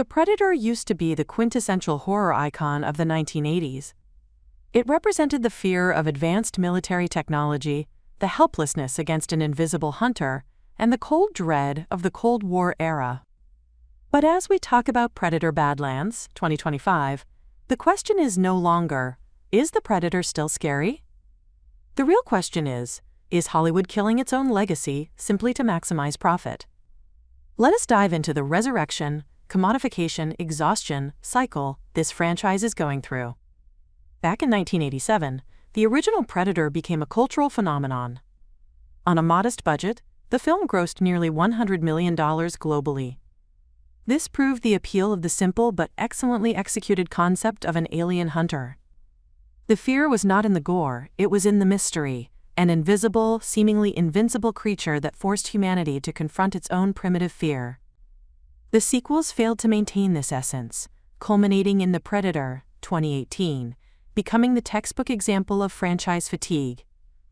The Predator used to be the quintessential horror icon of the 1980s. It represented the fear of advanced military technology, the helplessness against an invisible hunter, and the cold dread of the Cold War era. But as we talk about Predator Badlands 2025, the question is no longer, is the Predator still scary? The real question is Hollywood killing its own legacy simply to maximize profit? Let us dive into the resurrection, commodification, exhaustion cycle this franchise is going through. Back in 1987, the original Predator became a cultural phenomenon. On a modest budget, the film grossed nearly $100 million globally. This proved the appeal of the simple but excellently executed concept of an alien hunter. The fear was not in the gore, it was in the mystery, an invisible, seemingly invincible creature that forced humanity to confront its own primitive fear. The sequels failed to maintain this essence, culminating in The Predator 2018, becoming the textbook example of franchise fatigue,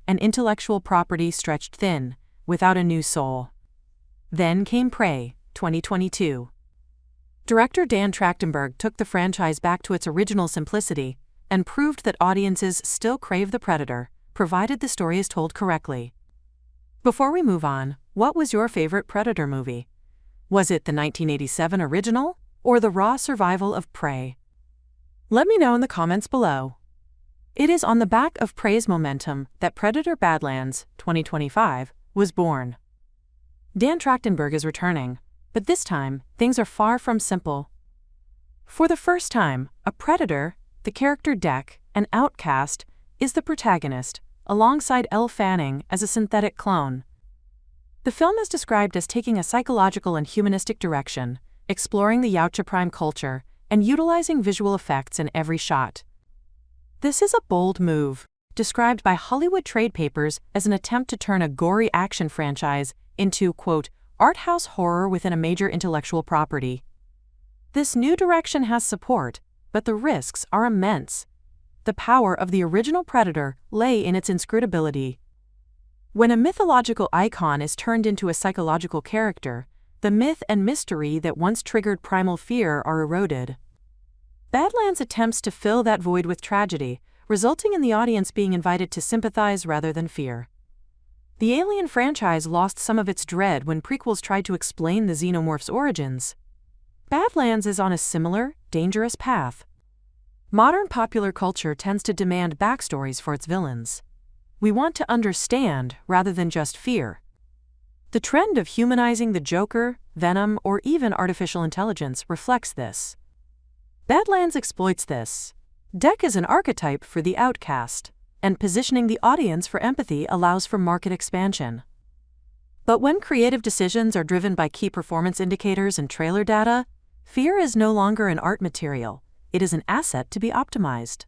an intellectual property stretched thin, without a new soul. Then came Prey 2022. Director Dan Trachtenberg took the franchise back to its original simplicity and proved that audiences still crave the Predator, provided the story is told correctly. Before we move on, what was your favorite Predator movie? Was it the 1987 original, or the raw survival of Prey? Let me know in the comments below. It is on the back of Prey's momentum that Predator Badlands 2025 was born. Dan Trachtenberg is returning, but this time, things are far from simple. For the first time, a Predator, the character Deck, an outcast, is the protagonist, alongside Elle Fanning as a synthetic clone. The film is described as taking a psychological and humanistic direction, exploring the Yautja Prime culture, and utilizing visual effects in every shot. This is a bold move, described by Hollywood trade papers as an attempt to turn a gory action franchise into, quote, art house horror within a major intellectual property. This new direction has support, but the risks are immense. The power of the original Predator lay in its inscrutability. When a mythological icon is turned into a psychological character, the myth and mystery that once triggered primal fear are eroded. Badlands attempts to fill that void with tragedy, resulting in the audience being invited to sympathize rather than fear. The Alien franchise lost some of its dread when prequels tried to explain the xenomorph's origins. Badlands is on a similar, dangerous path. Modern popular culture tends to demand backstories for its villains. We want to understand rather than just fear. The trend of humanizing the Joker, Venom, or even artificial intelligence reflects this. Badlands exploits this. Deck is an archetype for the outcast, and positioning the audience for empathy allows for market expansion. But when creative decisions are driven by key performance indicators and trailer data, fear is no longer an art material, it is an asset to be optimized.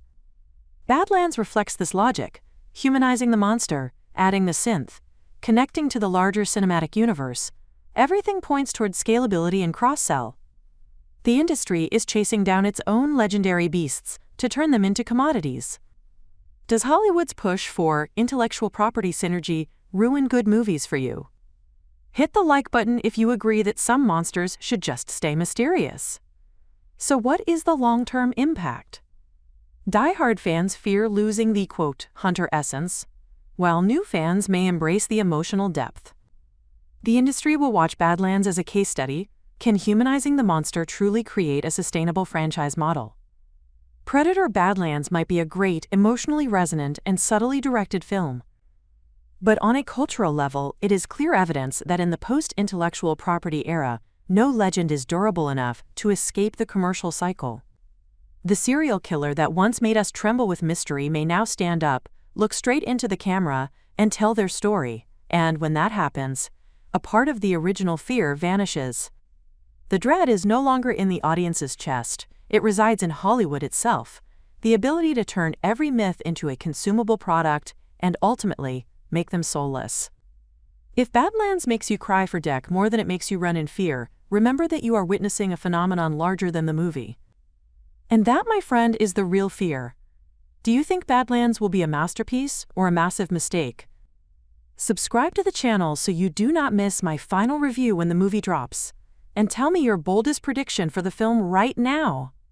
Badlands reflects this logic, humanizing the monster, adding the synth, connecting to the larger cinematic universe. Everything points toward scalability and cross-sell. The industry is chasing down its own legendary beasts to turn them into commodities. Does Hollywood's push for intellectual property synergy ruin good movies for you? Hit the like button if you agree that some monsters should just stay mysterious. So what is the long-term impact? Die-hard fans fear losing the, quote, hunter essence, while new fans may embrace the emotional depth. The industry will watch Badlands as a case study. Can humanizing the monster truly create a sustainable franchise model? Predator Badlands might be a great, emotionally resonant, and subtly directed film. But on a cultural level, it is clear evidence that in the post-intellectual property era, no legend is durable enough to escape the commercial cycle. The serial killer that once made us tremble with mystery may now stand up, look straight into the camera, and tell their story, and when that happens, a part of the original fear vanishes. The dread is no longer in the audience's chest, it resides in Hollywood itself, the ability to turn every myth into a consumable product and ultimately make them soulless. If Badlands makes you cry for Deck more than it makes you run in fear, remember that you are witnessing a phenomenon larger than the movie. And that, my friend, is the real fear. Do you think Badlands will be a masterpiece or a massive mistake? Subscribe to the channel so you do not miss my final review when the movie drops. and tell me your boldest prediction for the film right now.